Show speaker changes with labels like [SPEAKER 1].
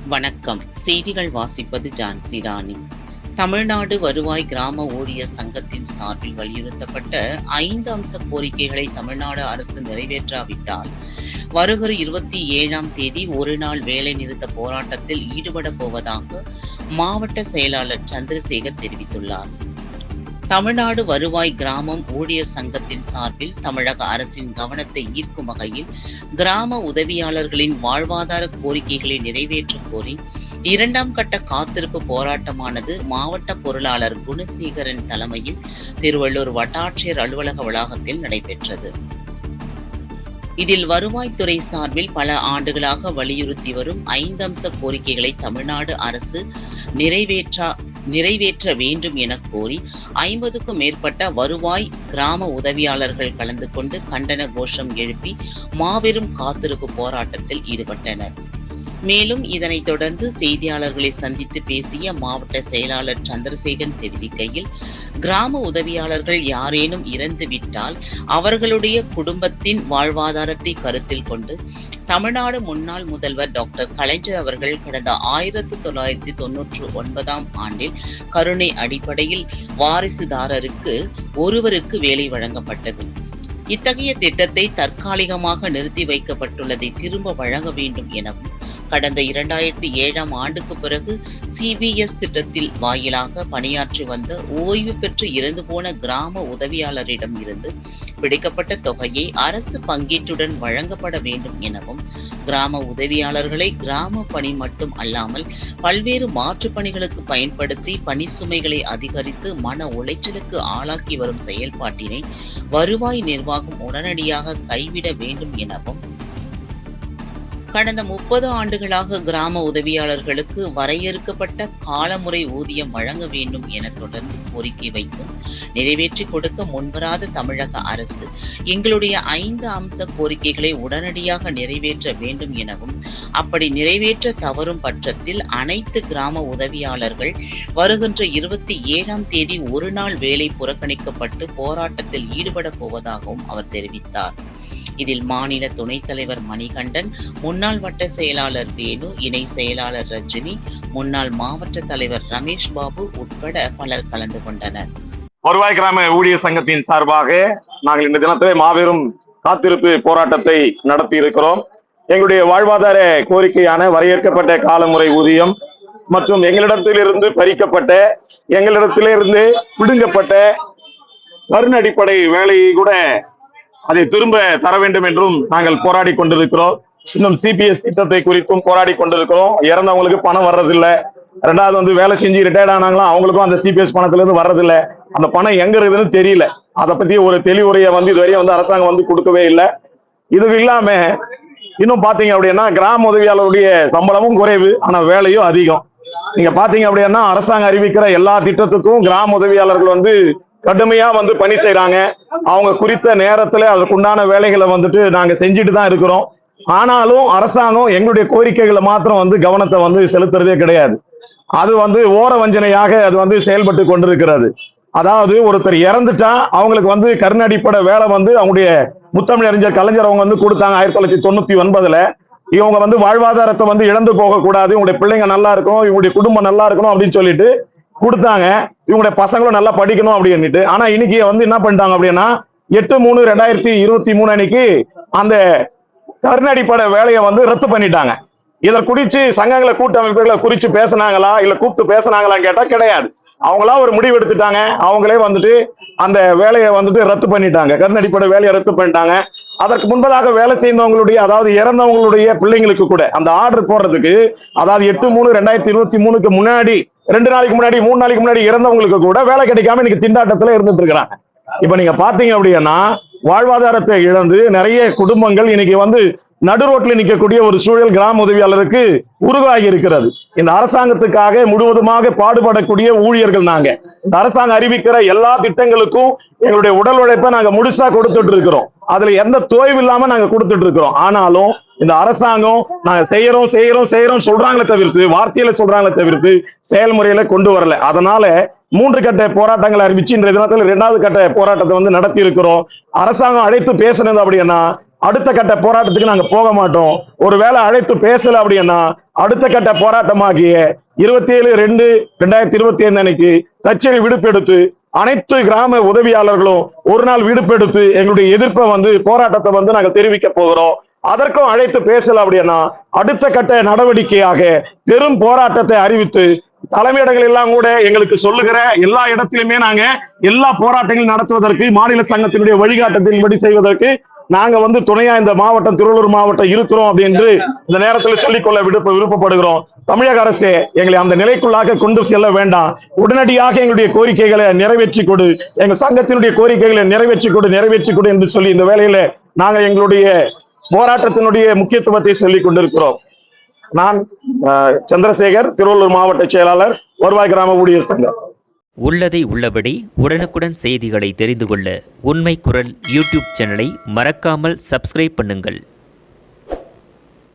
[SPEAKER 1] வணக்கம். செய்திகள் வாசிப்பது ஜான்சி ராணி. தமிழ்நாடு வருவாய் கிராம ஊழியர் சங்கத்தின் சார்பில் வலியுறுத்தப்பட்ட 5 அம்ச கோரிக்கைகளை தமிழ்நாடு அரசு நிறைவேற்றாவிட்டால் வருகிற 27ஆம் தேதி ஒருநாள் வேலை நிறுத்த போராட்டத்தில் ஈடுபட போவதாக மாவட்ட செயலாளர் சந்திரசேகர் தெரிவித்துள்ளார். தமிழ்நாடு வருவாய் கிராமம் ஊழியர் சங்கத்தின் சார்பில் தமிழக அரசின் கவனத்தை ஈர்க்கும் வகையில் கிராம உதவியாளர்களின் வாழ்வாதார கோரிக்கைகளை நிறைவேற்ற கோரி 2ஆம் கட்ட காத்திருப்பு போராட்டமானது மாவட்ட பொருளாளர் குணசேகரன் தலைமையில் திருவள்ளூர் வட்டாட்சியர் அலுவலக வளாகத்தில் நடைபெற்றது. இதில் வருவாய்த்துறை சார்பில் பல ஆண்டுகளாக வலியுறுத்தி வரும் 5 அம்ச கோரிக்கைகளை தமிழ்நாடு அரசு நிறைவேற்ற வேண்டும் என கோரி 50க்கும் மேற்பட்ட வருவாய் கிராம உதவியாளர்கள் கலந்து கொண்டு கண்டன கோஷம் எழுப்பி மாபெரும் காத்திருப்பு போராட்டத்தில் ஈடுபட்டனர். மேலும் இதனைத் தொடர்ந்து செய்தியாளர்களை சந்தித்து பேசிய மாவட்ட செயலாளர் சந்திரசேகர் தெரிவிக்கையில், கிராம உதவியாளர்கள் யாரேனும் இறந்துவிட்டால் அவர்களுடைய குடும்பத்தின் வாழ்வாதாரத்தை கருத்தில் கொண்டு தமிழ்நாடு முன்னாள் முதல்வர் டாக்டர் கலைஞர் அவர்கள் கடந்த 1999ஆம் ஆண்டில் கருணை அடிப்படையில் வாரிசுதாரருக்கு ஒருவருக்கு வேலை வழங்கப்பட்டது. இத்தகைய திட்டத்தை தற்காலிகமாக நிறுத்தி வைக்கப்பட்டுள்ளதை திரும்ப வழங்க வேண்டும் எனவும், கடந்த 2007ஆம் ஆண்டுக்கு பிறகு CBS திட்டத்தில் வாயிலாக பணியாற்றி வந்த ஓய்வு பெற்று இறந்து போன கிராம உதவியாளரிடம் இருந்து பிடிக்கப்பட்ட தொகையை அரசு பங்கீட்டுடன் வழங்கப்பட வேண்டும் எனவும், கிராம உதவியாளர்களை கிராம பணி மட்டும் அல்லாமல் பல்வேறு மாற்றுப் பணிகளுக்கு பயன்படுத்தி பணி சுமைகளை அதிகரித்து மன உளைச்சலுக்கு ஆளாக்கி வரும் செயல்பாட்டினை வருவாய் நிர்வாகம் உடனடியாக கைவிட வேண்டும் எனவும், கடந்த 30 ஆண்டுகளாக கிராம உதவியாளர்களுக்கு வரையறுக்கப்பட்ட காலமுறை ஊதியம் வழங்க வேண்டும் என தொடர்ந்து கோரிக்கை வைத்தும் நிறைவேற்றி கொடுக்க முன்வராத தமிழக அரசு எங்களுடைய 5 அம்ச கோரிக்கைகளை உடனடியாக நிறைவேற்ற வேண்டும் எனவும், அப்படி நிறைவேற்ற தவறும் பட்சத்தில் அனைத்து கிராம உதவியாளர்கள் வருகின்ற 27ஆம் தேதி ஒரு நாள் வேலை புறக்கணிக்கப்பட்டு போராட்டத்தில் ஈடுபட போவதாகவும் அவர் தெரிவித்தார். இதில் மாநில துணைத் தலைவர் மணிகண்டன், முன்னாள் வட்ட செயலாளர் வேணு, இணை செயலாளர் ரஜினி, முன்னாள் மாவட்ட தலைவர் ரமேஷ் பாபு உட்பட பலர் கலந்து கொண்டனர்.
[SPEAKER 2] வருவாய் கிராம ஊழியர் சங்கத்தின் சார்பாக நாங்கள் இந்த தினத்திலே மாபெரும் காத்திருப்பு போராட்டத்தை நடத்தி இருக்கிறோம். எங்களுடைய வாழ்வாதார கோரிக்கையான வரையறுக்கப்பட்ட காலமுறை ஊதியம் மற்றும் எங்களிடத்திலிருந்து பறிக்கப்பட்ட, எங்களிடத்திலிருந்து பிடுங்கப்பட்ட கருணை அடிப்படை வேலையை கூட அதை திரும்ப தர வேண்டும் என்றும் நாங்கள் போராடி கொண்டிருக்கிறோம். இன்னும் CPS திட்டத்தை குறித்தும் போராடி கொண்டிருக்கிறோம். இறந்தவங்களுக்கு பணம் வர்றதில்லை. 2வது வேலை செஞ்சு ரிட்டையர்ட் ஆனாங்களாம், அவங்களுக்கும் அந்த CPS பணத்துல இருந்து வர்றதில்லை. அந்த பணம் எங்க இருக்குதுன்னு தெரியல. அதை பத்தி ஒரு தெளிவுரையை இதுவரையும் அரசாங்கம் கொடுக்கவே இல்லை. இது இல்லாம இன்னும் பாத்தீங்க அப்படின்னா கிராம உதவியாளருடைய சம்பளமும் குறைவு, ஆனா வேலையும் அதிகம். நீங்க பாத்தீங்க அப்படின்னா அரசாங்கம் அறிவிக்கிற எல்லா திட்டத்துக்கும் கிராம உதவியாளர்கள் கடுமையா பணி செய்யறாங்க. அவங்க குறித்த நேரத்துல அதற்குண்டான வேலைகளை நாங்க செஞ்சுட்டு தான் இருக்கிறோம். ஆனாலும் அரசாங்கம் எங்களுடைய கோரிக்கைகளை மாத்திரம் கவனத்தை செலுத்துறதே கிடையாது. அது ஓர வஞ்சனையாக அது செயல்பட்டு கொண்டிருக்கிறது. அதாவது ஒருத்தர் இறந்துட்டா அவங்களுக்கு கருணை அடிப்படை வேலை அவங்களுடைய முத்தமிழறிஞர் கலைஞர் அவங்க கொடுத்தாங்க 1999. இவங்க வாழ்வாதாரத்தை இழந்து போக கூடாது, இவங்களுடைய பிள்ளைங்க நல்லா இருக்கணும், இவங்களுடைய குடும்பம் நல்லா இருக்கணும் அப்படின்னு சொல்லிட்டு கொடுத்தாங்க. இவங்களுடைய பசங்களும் நல்லா படிக்கணும் அப்படின்னுட்டு. ஆனா இன்னைக்கு என்ன பண்ணிட்டாங்க அப்படின்னா 8/3/2023 அன்னைக்கு அந்த கருணை அடிப்படை வேலையை ரத்து பண்ணிட்டாங்க. இதை குறிச்சு சங்கங்களை கூட்டமைப்புகளை குறிச்சு பேசினாங்களா இல்ல கூப்பிட்டு பேசினாங்களான்னு கேட்டா கிடையாது. அவங்களா ஒரு முடிவு எடுத்துட்டாங்க. அவங்களே அந்த வேலையை ரத்து பண்ணிட்டாங்க. கருணை அடிப்படை வேலையை ரத்து பண்ணிட்டாங்க. அதற்கு முன்பதாக வேலை செய்தவங்களுடைய, அதாவது இறந்தவங்களுடைய பிள்ளைங்களுக்கு கூட அந்த ஆர்டர் போடுறதுக்கு, அதாவது 8/3/2023 முன்னாடி 2 நாளைக்கு முன்னாடி 3 நாளைக்கு முன்னாடி இறந்தவங்களுக்கு கூட வேலை கிடைக்காம இன்னைக்கு திண்டாட்டத்துல இருந்துட்டு இருக்கிறாங்க. இப்ப நீங்க பாத்தீங்க அப்படின்னா வாழ்வாதாரத்தை இழந்து நிறைய குடும்பங்கள் இன்னைக்கு நடு ரோட்ல நிற்கக்கூடிய ஒரு சூழல் கிராம உதவியாளருக்கு உருவாகி இருக்கிறது. இந்த அரசாங்கத்துக்காக முழுவதுமாக பாடுபடக்கூடிய ஊழியர்கள் நாங்க. இந்த அரசாங்கம் அறிவிக்கிற எல்லா திட்டங்களுக்கும் எங்களுடைய உடல் உழைப்பை நாங்க முழுசா கொடுத்துட்டு இருக்கிறோம். அதுல எந்த தோய்வு இல்லாம நாங்க கொடுத்துட்டு இருக்கிறோம். ஆனாலும் இந்த அரசாங்கம் நாங்க செய்யறோம் சொல்றாங்களே தவிர்த்து, வார்த்தையில சொல்றாங்களே தவிர்த்து செயல்முறையில கொண்டு வரல. அதனால 3 கட்ட போராட்டங்களை அறிவிச்சு இன்றைய தினத்தில் 2வது கட்ட போராட்டத்தை நடத்தி இருக்கிறோம். அரசாங்கம் அழைத்து பேசினது அப்படின்னா அடுத்த கட்ட போராட்டத்துக்கு நாங்க போக மாட்டோம். ஒருவேளை அழைத்து பேசல அப்படின்னா அடுத்த கட்ட போராட்டமாகிய 27/2/2025 அன்னைக்கு கச்சேரி விடுப்பெடுத்து அனைத்து கிராம உதவியாளர்களும் ஒரு நாள் விடுப்பெடுத்து எங்களுடைய எதிர்ப்பை போராட்டத்தை நாங்க தெரிவிக்க போகிறோம். அதற்கும் அழைத்து பேசல அப்படின்னா அடுத்த கட்ட நடவடிக்கையாக பெரும் போராட்டத்தை அறிவித்து தலைமையிடங்கள் எல்லாம் கூட எங்களுக்கு சொல்லுகிற எல்லா இடத்திலுமே நாங்க எல்லா போராட்டங்களும் நடத்துவதற்கு மாநில சங்கத்தினுடைய வழிகாட்டத்தின்படி செய்வதற்கு நாங்க துணையா இந்த மாவட்டம் திருவள்ளூர் மாவட்டம் இருக்கிறோம் அப்படின்னு இந்த நேரத்தில் சொல்லிக்கொள்ள விருப்பப்படுகிறோம். தமிழக அரசே எங்களை அந்த நிலைக்குள்ளாக கொண்டு செல்ல வேண்டாம். உடனடியாக எங்களுடைய கோரிக்கைகளை நிறைவேற்றி கொடு, எங்க சங்கத்தினுடைய கோரிக்கைகளை நிறைவேற்றி கொடு என்று சொல்லி இந்த வேளையில நாங்க எங்களுடைய போராட்டத்தினுடைய முக்கியத்துவத்தை சொல்லிக் கொண்டிருக்கிறோம். நான் சந்திரசேகர், திருவள்ளூர் மாவட்ட செயலாளர், வருவாய் கிராம ஊழியர் சங்கம்.
[SPEAKER 3] உள்ளதை உள்ளபடி உடனுக்குடன் செய்திகளை தெரிந்து கொள்ள உண்மை குரல் யூடியூப் சேனலை மறக்காமல் சப்ஸ்கிரைப் பண்ணுங்கள்.